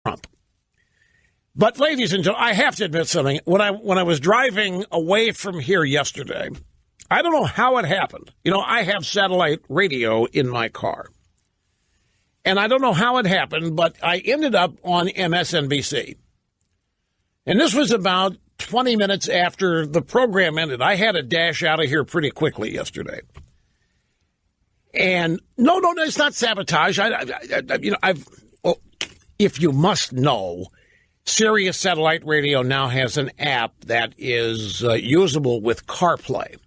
Trump. But, ladies and gentlemen, I have to admit something. When I was driving away from here yesterday, I don't know how it happened. You know, I have satellite radio in my car. And I don't know how it happened, but I ended up on MSNBC. And this was about 20 minutes after the program ended. I had to dash out of here pretty quickly yesterday. And no, it's not sabotage. If you must know, Sirius Satellite Radio now has an app that is usable with CarPlay,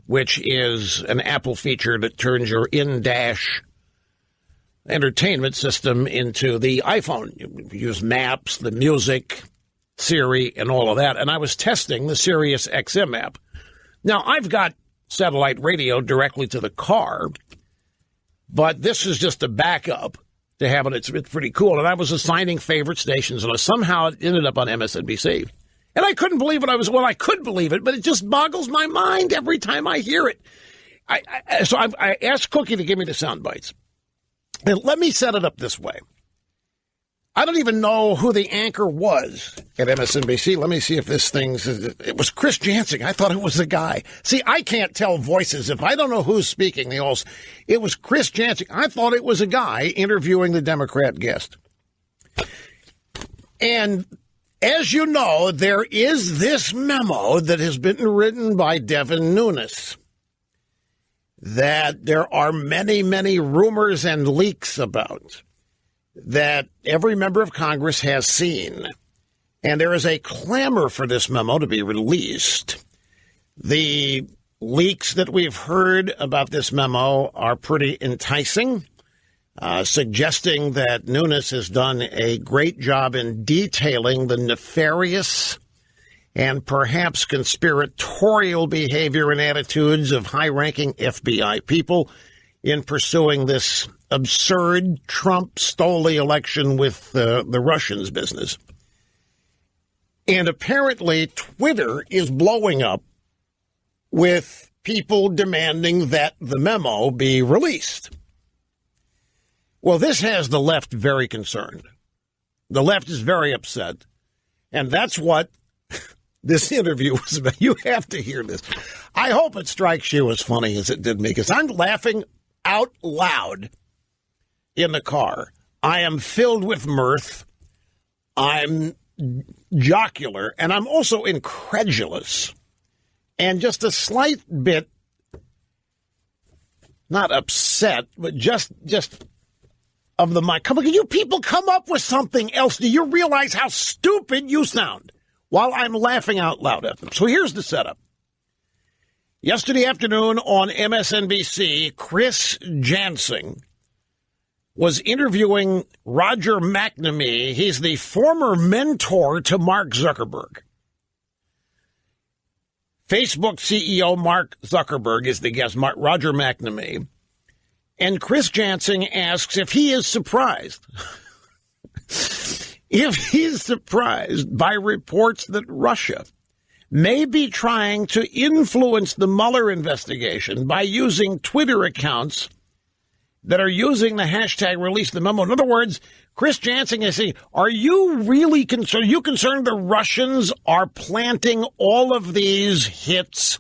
which is an Apple feature that turns your in-dash entertainment system into the iPhone. You use Maps, the music, Siri, and all of that. And I was testing the Sirius XM app. Now, I've got satellite radio directly to the car, but this is just a backup to have it. It's pretty cool. And I was assigning favorite stations, and somehow it ended up on MSNBC. And I couldn't believe it. I could believe it, but it just boggles my mind every time I hear it. So I asked Cookie to give me the sound bites. And let me set it up this way. I don't even know who the anchor was at MSNBC. Let me see if this thing's... It was Chris Jansing. I thought it was the guy. See, I can't tell voices. If I don't know who's speaking, it was Chris Jansing. I thought it was a guy interviewing the Democrat guest. And as you know, there is this memo that has been written by Devin Nunes that there are many, many rumors and leaks about, that every member of Congress has seen. And there is a clamor for this memo to be released. The leaks that we've heard about this memo are pretty enticing, suggesting that Nunes has done a great job in detailing the nefarious and perhaps conspiratorial behavior and attitudes of high-ranking FBI people in pursuing this absurd Trump stole the election with the Russians business. And apparently Twitter is blowing up with people demanding that the memo be released. Well, this has the left very concerned. The left is very upset. And that's what this interview was about. You have to hear this. I hope it strikes you as funny as it did me, because I'm laughing out loud in the car. I am filled with mirth. I'm jocular, and I'm also incredulous, and just a slight bit, not upset, but just of the mind. Come on, can you people come up with something else? Do you realize how stupid you sound? While I'm laughing out loud at them. So here's the setup. Yesterday afternoon on MSNBC, Chris Jansing was interviewing Roger McNamee. He's the former mentor to Mark Zuckerberg. Facebook CEO Mark Zuckerberg is the guest, Roger McNamee. And Chris Jansing asks if he is surprised. If he's surprised by reports that Russia may be trying to influence the Mueller investigation by using Twitter accounts that are using the hashtag release the memo. In other words, Chris Jansing is saying, are you really concerned? Are you concerned the Russians are planting all of these hits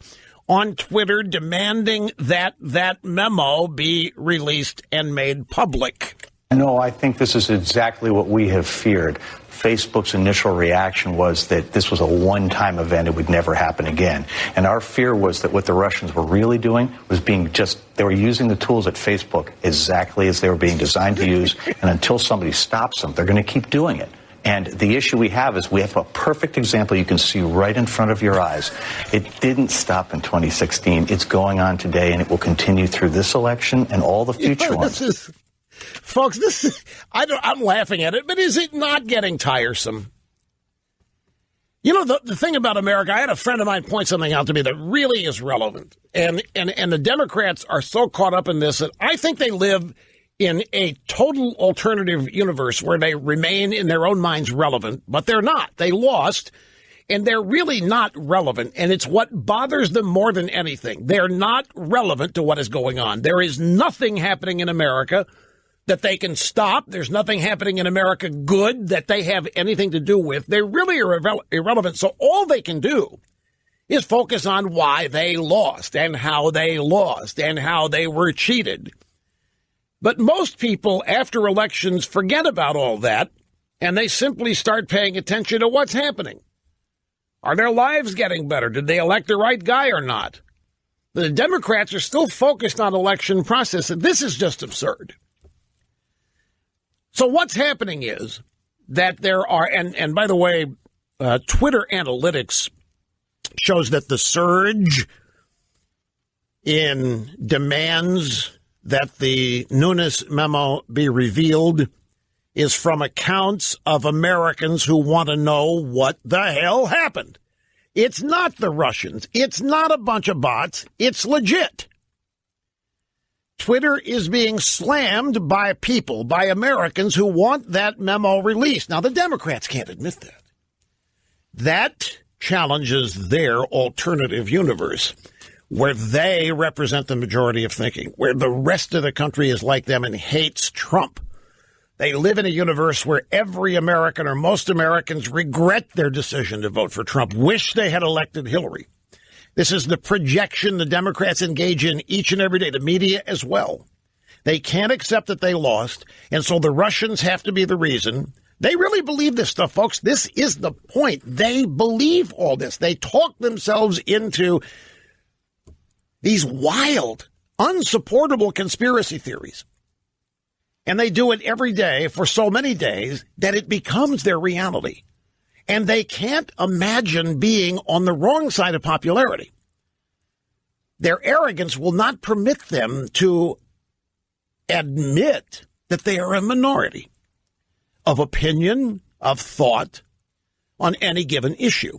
on Twitter demanding that that memo be released and made public? No, I think this is exactly what we have feared. Facebook's initial reaction was that this was a one-time event. It would never happen again. And our fear was that what the Russians were really doing was they were using the tools at Facebook exactly as they were being designed to use. And until somebody stops them, they're going to keep doing it. And the issue we have is we have a perfect example you can see right in front of your eyes. It didn't stop in 2016. It's going on today, and it will continue through this election and all the future ones. Folks, I'm laughing at it, but is it not getting tiresome? You know, the thing about America, I had a friend of mine point something out to me that really is relevant. And the Democrats are so caught up in this that I think they live in a total alternative universe where they remain in their own minds relevant, but they're not. They lost, and they're really not relevant. And it's what bothers them more than anything. They're not relevant to what is going on. There is nothing happening in America that they can stop. There's nothing happening in America good that they have anything to do with. They really are irrelevant. So all they can do is focus on why they lost and how they lost and how they were cheated. But most people after elections forget about all that, and they simply start paying attention to what's happening. Are their lives getting better? Did they elect the right guy or not? The Democrats are still focused on election process, and this is just absurd. So what's happening is that there are, and by the way, Twitter analytics shows that the surge in demands that the Nunes memo be revealed is from accounts of Americans who want to know what the hell happened. It's not the Russians. It's not a bunch of bots. It's legit. Twitter is being slammed by people, by Americans who want that memo released. Now, the Democrats can't admit that. That challenges their alternative universe, where they represent the majority of thinking, where the rest of the country is like them and hates Trump. They live in a universe where every American or most Americans regret their decision to vote for Trump, wish they had elected Hillary. This is the projection the Democrats engage in each and every day, the media as well. They can't accept that they lost, and so the Russians have to be the reason. They really believe this stuff, folks. This is the point. They believe all this. They talk themselves into these wild, unsupportable conspiracy theories. And they do it every day for so many days that it becomes their reality. And they can't imagine being on the wrong side of popularity. Their arrogance will not permit them to admit that they are a minority of opinion, of thought on any given issue.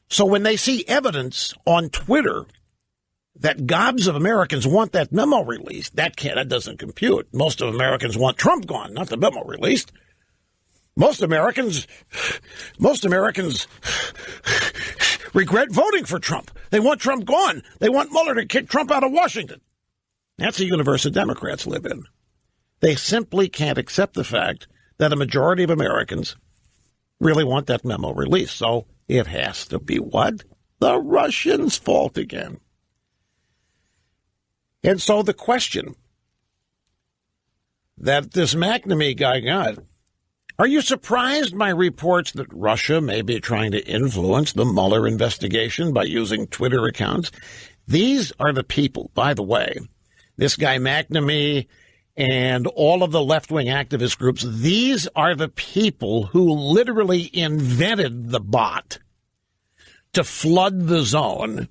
So when they see evidence on Twitter that gobs of Americans want that memo released, that doesn't compute. Most of Americans want Trump gone, not the memo released. Most Americans regret voting for Trump. They want Trump gone. They want Mueller to kick Trump out of Washington. That's the universe that Democrats live in. They simply can't accept the fact that a majority of Americans really want that memo released. So it has to be what? The Russians' fault again. And so the question that this McNamee guy got, are you surprised by reports that Russia may be trying to influence the Mueller investigation by using Twitter accounts? These are the people, by the way, this guy McNamee and all of the left-wing activist groups, these are the people who literally invented the bot to flood the zone,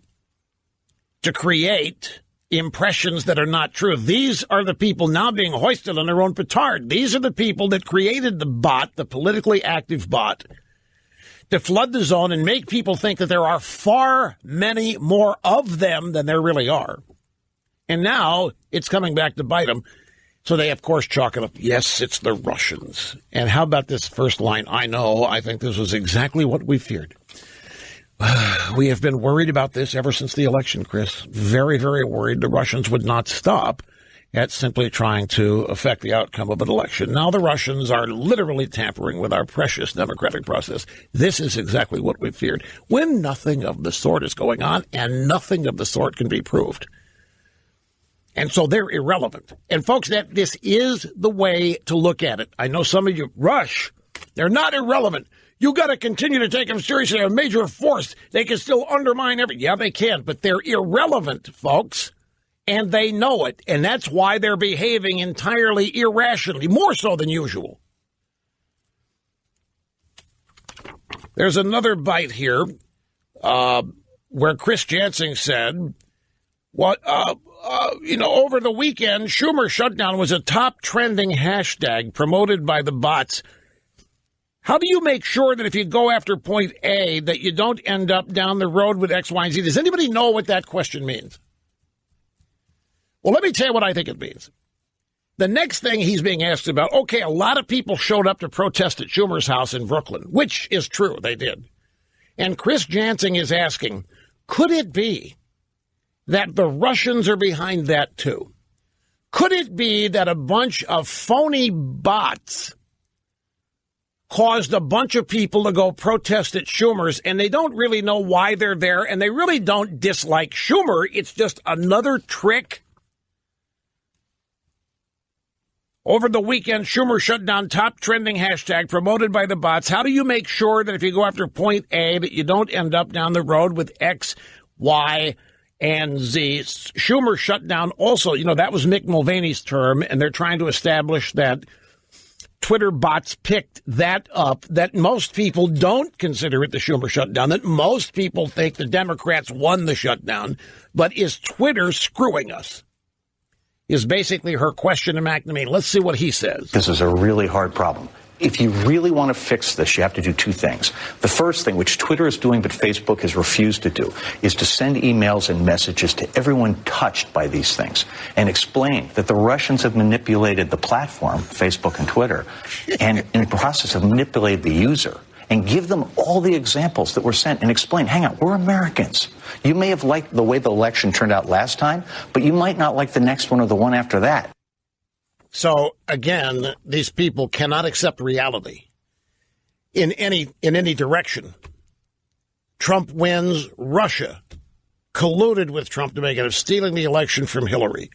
to create impressions that are not true. These are the people now being hoisted on their own petard. These are the people that created the bot, the politically active bot, to flood the zone and make people think that there are far many more of them than there really are. And now it's coming back to bite them. So they, of course, chalk it up. Yes, it's the Russians. And how about this first line? I think this was exactly what we feared. We have been worried about this ever since the election, Chris. Very, very worried the Russians would not stop at simply trying to affect the outcome of an election. Now the Russians are literally tampering with our precious democratic process. This is exactly what we feared, when nothing of the sort is going on and nothing of the sort can be proved. And so they're irrelevant. And folks, this is the way to look at it. I know some of you rush. They're not irrelevant. You got to continue to take them seriously. They're a major force. They can still undermine everything. Yeah, they can, but they're irrelevant, folks, and they know it, and that's why they're behaving entirely irrationally, more so than usual. There's another bite here where Chris Jansing said, over the weekend, Schumer shutdown was a top trending hashtag promoted by the bots. How do you make sure that if you go after point A, that you don't end up down the road with X, Y, and Z? Does anybody know what that question means? Well, let me tell you what I think it means. The next thing he's being asked about, okay, a lot of people showed up to protest at Schumer's house in Brooklyn, which is true, they did. And Chris Jansing is asking, could it be that the Russians are behind that too? Could it be that a bunch of phony bots caused a bunch of people to go protest at Schumer's, and they don't really know why they're there, and they really don't dislike Schumer? It's just another trick. Over the weekend, Schumer shut down top trending hashtag promoted by the bots. How do you make sure that if you go after point A, that you don't end up down the road with X, Y, and Z? Schumer shut down also, that was Mick Mulvaney's term, and they're trying to establish that Twitter bots picked that up, that most people don't consider it the Schumer shutdown, that most people think the Democrats won the shutdown. But is Twitter screwing us? Is basically her question to McNamee. Let's see what he says. This is a really hard problem. If you really want to fix this, you have to do two things. The first thing, which Twitter is doing but Facebook has refused to do, is to send emails and messages to everyone touched by these things and explain that the Russians have manipulated the platform, Facebook and Twitter, and in the process have manipulated the user, and give them all the examples that were sent and explain, hang on, we're Americans. You may have liked the way the election turned out last time, but you might not like the next one or the one after that. So, again, these people cannot accept reality in any direction. Trump wins. Russia colluded with Trump to make it, stealing the election from Hillary.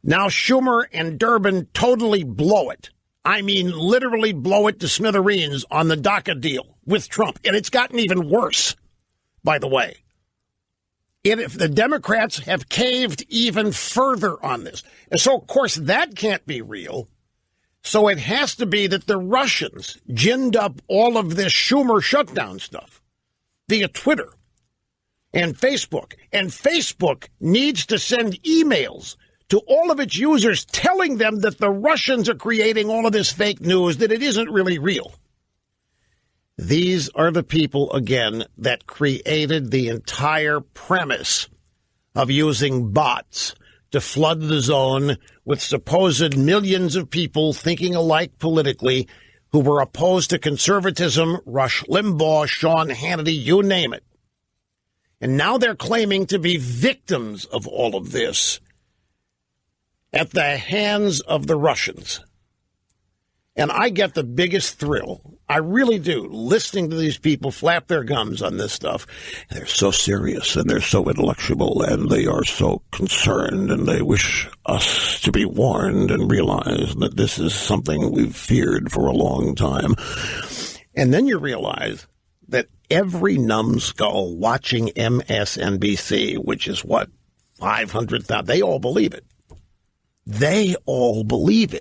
Now Schumer and Durbin totally blow it. I mean, literally blow it to smithereens on the DACA deal with Trump. And it's gotten even worse, by the way. If the Democrats have caved even further on this. And so, of course, that can't be real. So it has to be that the Russians ginned up all of this Schumer shutdown stuff via Twitter and Facebook. And Facebook needs to send emails to all of its users telling them that the Russians are creating all of this fake news, that it isn't really real. These are the people, again, that created the entire premise of using bots to flood the zone with supposed millions of people thinking alike politically who were opposed to conservatism, Rush Limbaugh, Sean Hannity, you name it. And now they're claiming to be victims of all of this at the hands of the Russians. And I get the biggest thrill, I really do, listening to these people flap their gums on this stuff. They're so serious and they're so intellectual and they are so concerned and they wish us to be warned and realize that this is something we've feared for a long time. And then you realize that every numbskull watching MSNBC, which is what, 500,000, they all believe it. They all believe it.